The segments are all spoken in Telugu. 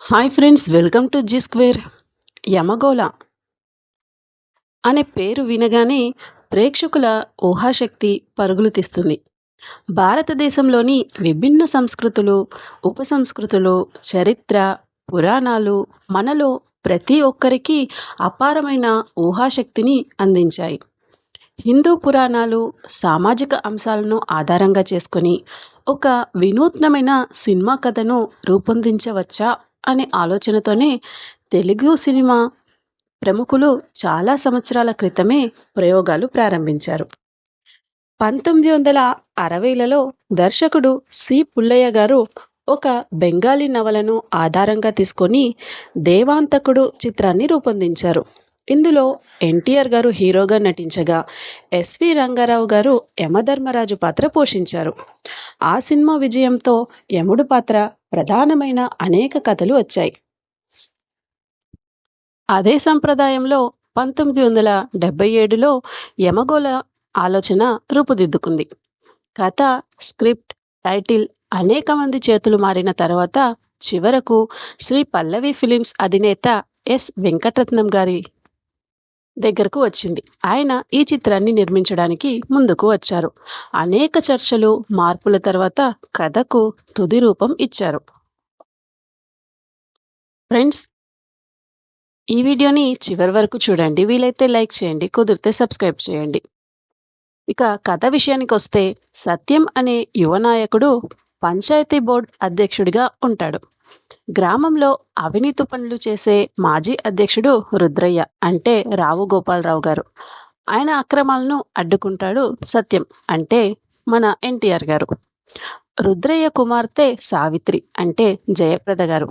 Hi friends, welcome to G square. Yamagola అనే పేరు వినగానే ప్రేక్షకుల ఊహాశక్తి పరుగులు తీస్తుంది. భారతదేశంలోని విభిన్న సంస్కృతులు, ఉపసంస్కృతులు, చరిత్ర, పురాణాలు మనలో ప్రతి ఒక్కరికి అపారమైన ఊహాశక్తిని అందించాయి. హిందూ పురాణాలు సామాజిక అంశాలను ఆధారంగా చేసుకొని ఒక వినూత్నమైన సినిమా కథను రూపొందించవచ్చా అనే ఆలోచనతోనే తెలుగు సినిమా ప్రముఖులు చాలా సంవత్సరాల క్రితమే ప్రయోగాలు ప్రారంభించారు. 1960లలో దర్శకుడు సి పుల్లయ్య గారు ఒక బెంగాలీ నవలను ఆధారంగా తీసుకొని దేవాంతకుడు చిత్రాన్ని రూపొందించారు. ఇందులో ఎన్టీఆర్ గారు హీరోగా నటించగా ఎస్వి రంగారావు గారు యమధర్మరాజు పాత్ర పోషించారు. ఆ సినిమా విజయంతో యముడు పాత్ర ప్రధానమైన అనేక కథలు వచ్చాయి. అదే సంప్రదాయంలో 1977లో యమగోళ ఆలోచన రూపుదిద్దుకుంది. కథ, స్క్రిప్ట్, టైటిల్ అనేక మంది చేతులు మారిన తర్వాత చివరకు శ్రీ పల్లవి ఫిలిమ్స్ అధినేత ఎస్ వెంకటరత్నం గారి దగ్గరకు వచ్చింది. ఆయన ఈ చిత్రాన్ని నిర్మించడానికి ముందుకు వచ్చారు. అనేక చర్చలు, మార్పుల తర్వాత కథకు తుది రూపం ఇచ్చారు. ఫ్రెండ్స్, ఈ వీడియోని చివరి వరకు చూడండి. వీలైతే లైక్ చేయండి, కుదిరితే సబ్స్క్రైబ్ చేయండి. ఇక కథ విషయానికి వస్తే, సత్యం అనే యువ నాయకుడు పంచాయతీ బోర్డు అధ్యక్షుడిగా ఉంటాడు. గ్రామంలో అవినీతి పనులు చేసే మాజీ అధ్యక్షుడు రుద్రయ్య అంటే రావు గోపాలరావు గారు. ఆయన అక్రమాలను అడ్డుకుంటాడు సత్యం అంటే మన ఎన్టీఆర్ గారు. రుద్రయ్య కుమార్తె సావిత్రి అంటే జయప్రద గారు.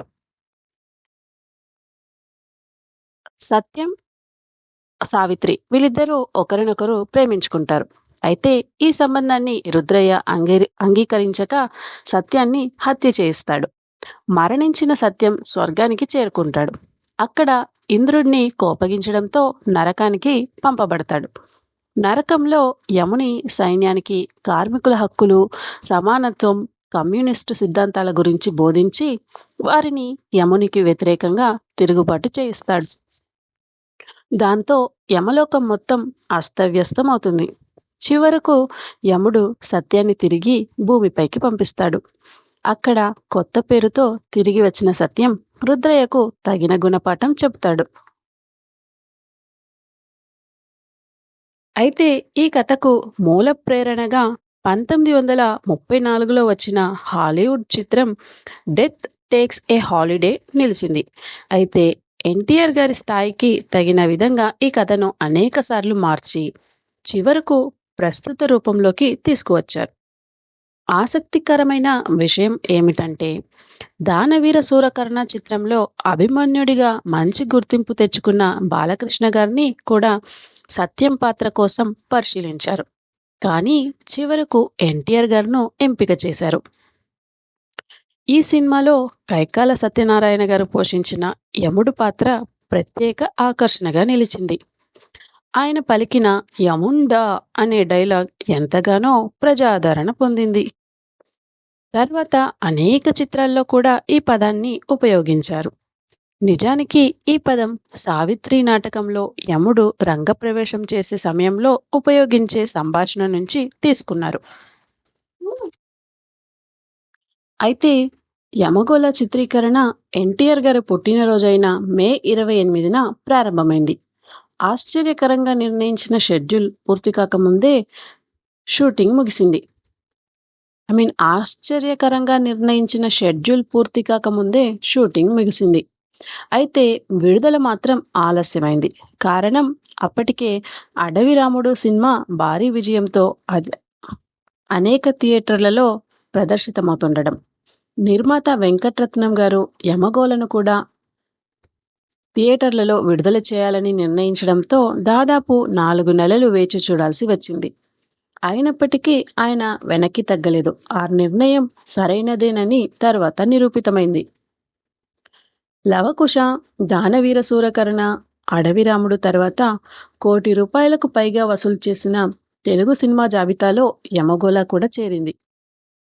సత్యం, సావిత్రి వీళ్ళిద్దరూ ఒకరినొకరు ప్రేమించుకుంటారు. అయితే ఈ సంబంధాన్ని రుద్రయ్య అంగీకరించక సత్యాన్ని హత్య చేయిస్తాడు. మరణించిన సత్యం స్వర్గానికి చేరుకుంటాడు. అక్కడ ఇంద్రుడిని కోపగించడంతో నరకానికి పంపబడతాడు. నరకంలో యముని సైన్యానికి కార్మికుల హక్కులు, సమానత్వం, కమ్యూనిస్టు సిద్ధాంతాల గురించి బోధించి వారిని యమునికి వ్యతిరేకంగా తిరుగుబాటు చేయిస్తాడు. దాంతో యమలోకం మొత్తం అస్తవ్యస్తం అవుతుంది. చివరకు యముడు సత్యాన్ని తిరిగి భూమిపైకి పంపిస్తాడు. అక్కడ కొత్త పేరుతో తిరిగి వచ్చిన సత్యం రుద్రయ్యకు తగిన గుణపాఠం చెబుతాడు. అయితే ఈ కథకు మూల ప్రేరణగా 1934లో వచ్చిన హాలీవుడ్ చిత్రం డెత్ టేక్స్ ఏ హాలిడే నిలిచింది. అయితే ఎన్టీఆర్ గారి స్థాయికి తగిన విధంగా ఈ కథను అనేకసార్లు మార్చి చివరకు ప్రస్తుత రూపంలోకి తీసుకువచ్చారు. ఆసక్తికరమైన విషయం ఏమిటంటే, దానవీర శూరకర్ణ చిత్రంలో అభిమన్యుడిగా మంచి గుర్తింపు తెచ్చుకున్న బాలకృష్ణ గారిని కూడా సత్యం పాత్ర కోసం పరిశీలించారు. కానీ చివరకు ఎన్టీఆర్ గారిను ఎంపిక చేశారు. ఈ సినిమాలో కైకాల సత్యనారాయణ గారు పోషించిన యముడు పాత్ర ప్రత్యేక ఆకర్షణగా నిలిచింది. ఆయన పలికిన యముండా అనే డైలాగ్ ఎంతగానో ప్రజాదరణ పొందింది. తర్వాత అనేక చిత్రాల్లో కూడా ఈ పదాన్ని ఉపయోగించారు. నిజానికి ఈ పదం సావిత్రి నాటకంలో యముడు రంగప్రవేశం చేసే సమయంలో ఉపయోగించే సంభాషణ నుంచి తీసుకున్నారు. అయితే యమగోళ చిత్రీకరణ ఎన్టీఆర్ గారి పుట్టినరోజైన మే 28న ప్రారంభమైంది. ఆశ్చర్యకరంగా నిర్ణయించిన షెడ్యూల్ పూర్తి కాకముందే షూటింగ్ ముగిసింది. ఆశ్చర్యకరంగా నిర్ణయించిన షెడ్యూల్ పూర్తి కాకముందే షూటింగ్ ముగిసింది. అయితే విడుదల మాత్రం ఆలస్యమైంది. కారణం, అప్పటికే అడవి రాముడు సినిమా భారీ విజయంతో అనేక థియేటర్లలో ప్రదర్శితమవుతుండడం. నిర్మాత వెంకటరత్నం గారు యమగోళను కూడా థియేటర్లలో విడుదల చేయాలని నిర్ణయించడంతో దాదాపు 4 నెలలు వేచి చూడాల్సి వచ్చింది. అయినప్పటికీ ఆయన వెనక్కి తగ్గలేదు. ఆ నిర్ణయం సరైనదేనని తర్వాత నిరూపితమైంది. లవకుశ, దానవీర శూరకర్ణ, అడవిరాముడు తర్వాత ₹1 కోటి పైగా వసూలు చేసిన తెలుగు సినిమా జాబితాలో యమగోళ కూడా చేరింది.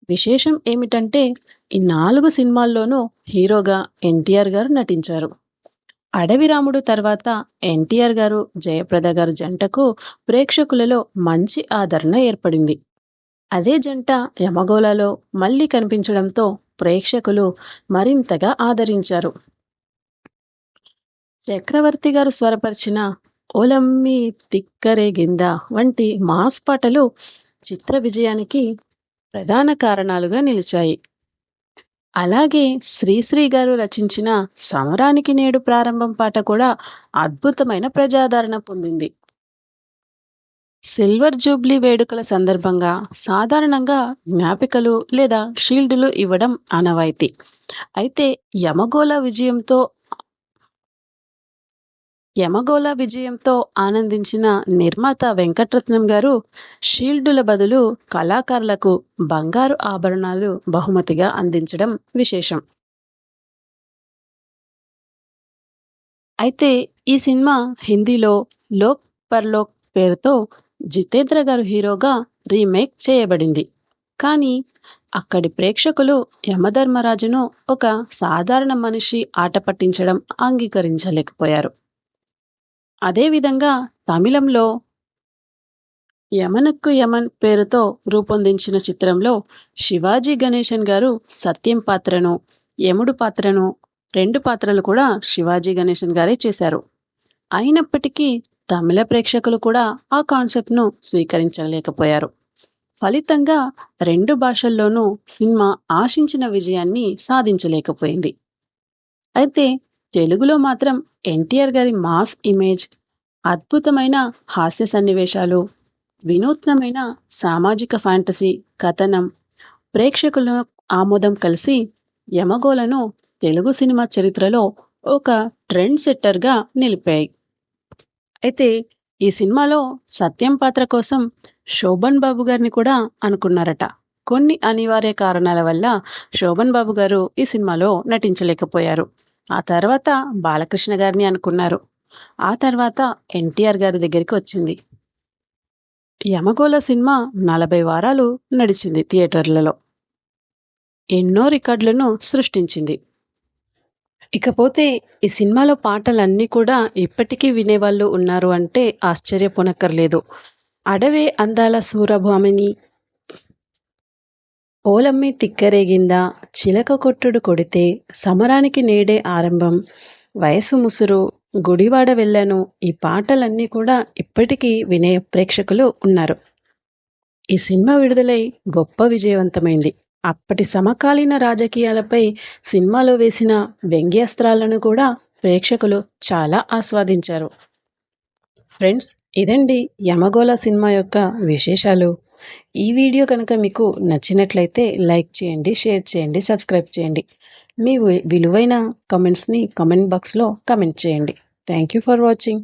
విశేషం ఏమిటంటే ఈ 4 సినిమాల్లోనూ హీరోగా ఎన్టీఆర్ గారు నటించారు. అడవి రాముడు తర్వాత ఎన్టీఆర్ గారు, జయప్రద గారు జంటకు ప్రేక్షకులలో మంచి ఆదరణ ఏర్పడింది. అదే జంట యమగోళలో మళ్ళీ కనిపించడంతో ప్రేక్షకులు మరింతగా ఆదరించారు. చక్రవర్తి గారు స్వరపరిచిన ఓలమ్మి తిక్కరేగిందా వంటి మాస్ పాటలు చిత్ర విజయానికి ప్రధాన కారణాలుగా నిలిచాయి. అలాగే శ్రీశ్రీ గారు రచించిన సమరానికి నేడు ప్రారంభం పాట కూడా అద్భుతమైన ప్రజాదరణ పొందింది. సిల్వర్ జూబ్లీ వేడుకల సందర్భంగా సాధారణంగా జ్ఞాపికలు లేదా షీల్డులు ఇవ్వడం ఆనవాయితీ. అయితే యమగోళ విజయంతో ఆనందించిన నిర్మాత వెంకటరత్నం గారు షీల్డుల బదులు కళాకారులకు బంగారు ఆభరణాలు బహుమతిగా అందించడం విశేషం. అయితే ఈ సినిమా హిందీలో లోక్ పర్లోక్ పేరుతో జితేంద్ర గారు హీరోగా రీమేక్ చేయబడింది. కానీ అక్కడి ప్రేక్షకులు యమధర్మరాజును ఒక సాధారణ మనిషి ఆట పట్టించడం అంగీకరించలేకపోయారు. అదేవిధంగా తమిళంలో యమనుక్కు యమన్ పేరుతో రూపొందించిన చిత్రంలో శివాజీ గణేశన్ గారు సత్యం పాత్రను, యముడు పాత్రను, 2 పాత్రలు కూడా శివాజీ గణేశన్ గారే చేశారు. అయినప్పటికీ తమిళ ప్రేక్షకులు కూడా ఆ కాన్సెప్ట్ను స్వీకరించలేకపోయారు. ఫలితంగా 2 భాషల్లోనూ సినిమా ఆశించిన విజయాన్ని సాధించలేకపోయింది. అయితే తెలుగులో మాత్రం ఎన్టీఆర్ గారి మాస్ ఇమేజ్, అద్భుతమైన హాస్య సన్నివేశాలు, వినూత్నమైన సామాజిక ఫ్యాంటసీ కథనం, ప్రేక్షకుల ఆమోదం కలిసి యమగోళను తెలుగు సినిమా చరిత్రలో ఒక ట్రెండ్ సెట్టర్గా నిలిపాయి. అయితే ఈ సినిమాలో సత్యం పాత్ర కోసం శోభన్ బాబు గారిని కూడా అనుకున్నారట. కొన్ని అనివార్య కారణాల వల్ల శోభన్ బాబు గారు ఈ సినిమాలో నటించలేకపోయారు. ఆ తర్వాత బాలకృష్ణ గారిని అనుకున్నారు. ఆ తర్వాత ఎన్టీఆర్ గారి దగ్గరికి వచ్చింది. యమగోళ సినిమా 40 వారాలు నడిచింది థియేటర్లలో. ఎన్నో రికార్డులను సృష్టించింది. ఇకపోతే ఈ సినిమాలో పాటలన్నీ కూడా ఇప్పటికీ వినేవాళ్ళు ఉన్నారు అంటే ఆశ్చర్యపోనక్కర్లేదు. అడవే అందాల సూరభామిని, ఓలమ్మి తిక్కరేగిందా, చిలక కొట్టుడు కొడితే, సమరానికి నేడే ఆరంభం, వయసు ముసురు, గుడివాడ వెళ్ళాను ఈ పాటలన్నీ కూడా ఇప్పటికీ వినే ప్రేక్షకులు ఉన్నారు. ఈ సినిమా విడుదలై గొప్ప విజయవంతమైంది. అప్పటి సమకాలీన రాజకీయాలపై సినిమాలో వేసిన వ్యంగ్యాస్త్రాలను కూడా ప్రేక్షకులు చాలా ఆస్వాదించారు. ఫ్రెండ్స్, ఇదండి యమగోళ సినిమా యొక్క విశేషాలు. ఈ వీడియో కనుక మీకు నచ్చినట్లయితే లైక్ చేయండి, షేర్ చేయండి, సబ్స్క్రైబ్ చేయండి. మీ విలువైన కమెంట్స్ని కమెంట్ బాక్స్లో కమెంట్ చేయండి. Thank you for watching.